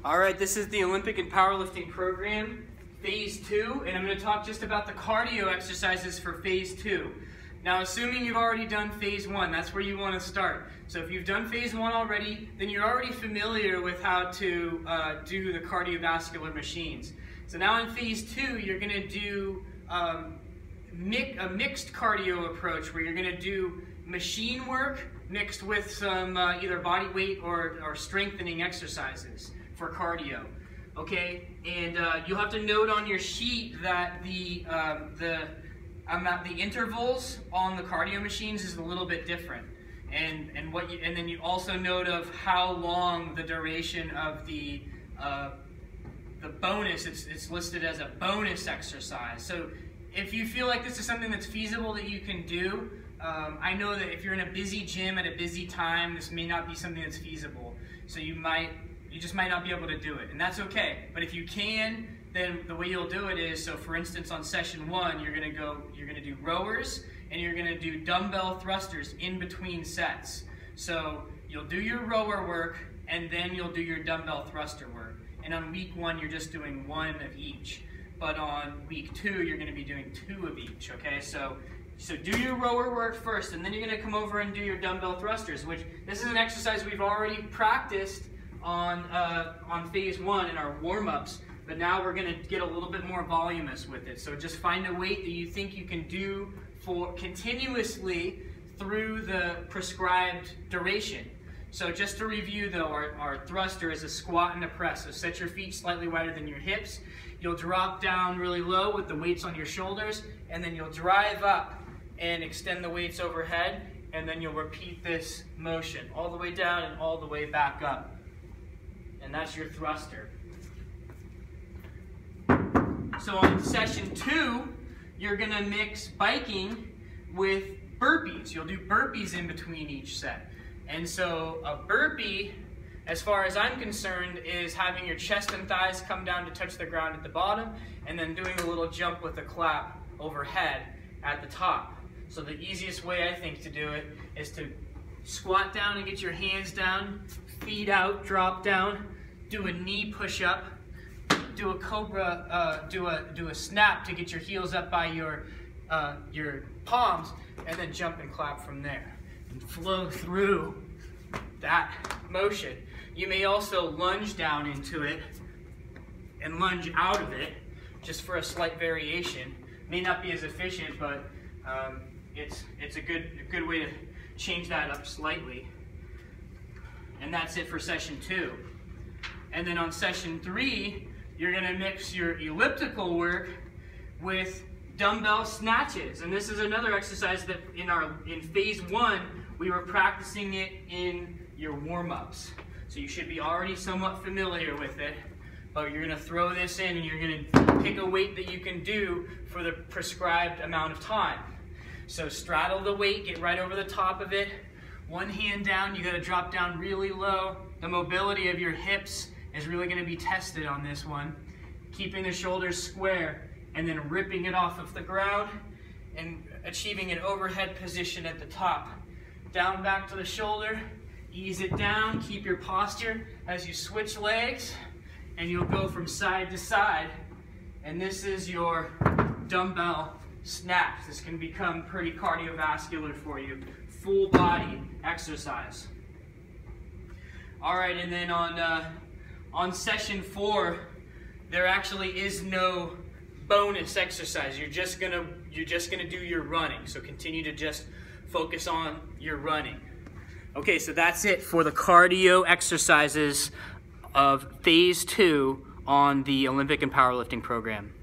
All right, this is the Olympic and Powerlifting program, Phase 2, and I'm going to talk just about the cardio exercises for Phase 2. Now, assuming you've already done Phase 1, that's where you want to start. So if you've done Phase 1 already, then you're already familiar with how to do the cardiovascular machines. So now in Phase 2, you're going to do a mixed cardio approach where you're going to do machine work mixed with some either body weight or strengthening exercises for cardio. Okay, and you'll have to note on your sheet that the intervals on the cardio machines is a little bit different, and then you also note of how long the duration of the bonus. It's listed as a bonus exercise. So if you feel like this is something that's feasible that you can do, I know that if you're in a busy gym at a busy time, this may not be something that's feasible. So you just might not be able to do it, and that's okay. But if you can, then the way you'll do it is, so for instance on session 1, you're gonna do rowers and you're gonna do dumbbell thrusters in between sets. So you'll do your rower work and then you'll do your dumbbell thruster work. And on week 1, you're just doing 1 of each. But on week 2, you're gonna be doing 2 of each, okay? So do your rower work first, and then you're gonna come over and do your dumbbell thrusters, which this is an exercise we've already practiced on Phase 1 in our warm-ups, but now we're going to get a little bit more voluminous with it. So just find a weight that you think you can do for continuously through the prescribed duration. So just to review though, our thruster is a squat and a press. So set your feet slightly wider than your hips. You'll drop down really low with the weights on your shoulders, and then you'll drive up and extend the weights overhead, and then you'll repeat this motion all the way down and all the way back up. And that's your thruster. So on session 2, you're gonna mix biking with burpees. You'll do burpees in between each set. And so a burpee, as far as I'm concerned, is having your chest and thighs come down to touch the ground at the bottom, and then doing a little jump with a clap overhead at the top. So the easiest way I think to do it is to squat down and get your hands down, feet out, drop down, do a knee push-up, do a cobra, do a snap to get your heels up by your palms, and then jump and clap from there. And flow through that motion. You may also lunge down into it and lunge out of it, just for a slight variation. May not be as efficient, but it's a good way to change that up slightly. And that's it for session 2. And then on session 3, you're gonna mix your elliptical work with dumbbell snatches. And this is another exercise that in Phase 1, we were practicing it in your warm-ups. So you should be already somewhat familiar with it, but you're gonna throw this in and you're gonna pick a weight that you can do for the prescribed amount of time. So straddle the weight, get right over the top of it. One hand down, you gotta drop down really low. The mobility of your hips is really gonna be tested on this one. Keeping the shoulders square and then ripping it off of the ground and achieving an overhead position at the top. Down back to the shoulder, ease it down, keep your posture as you switch legs, and you'll go from side to side. And this is your dumbbell snatch. This can become pretty cardiovascular for you. Full body exercise. All right, and then on session 4, there actually is no bonus exercise. You're just gonna do your running. So continue to just focus on your running. Okay, so that's it for the cardio exercises of Phase 2 on the Olympic and Powerlifting program.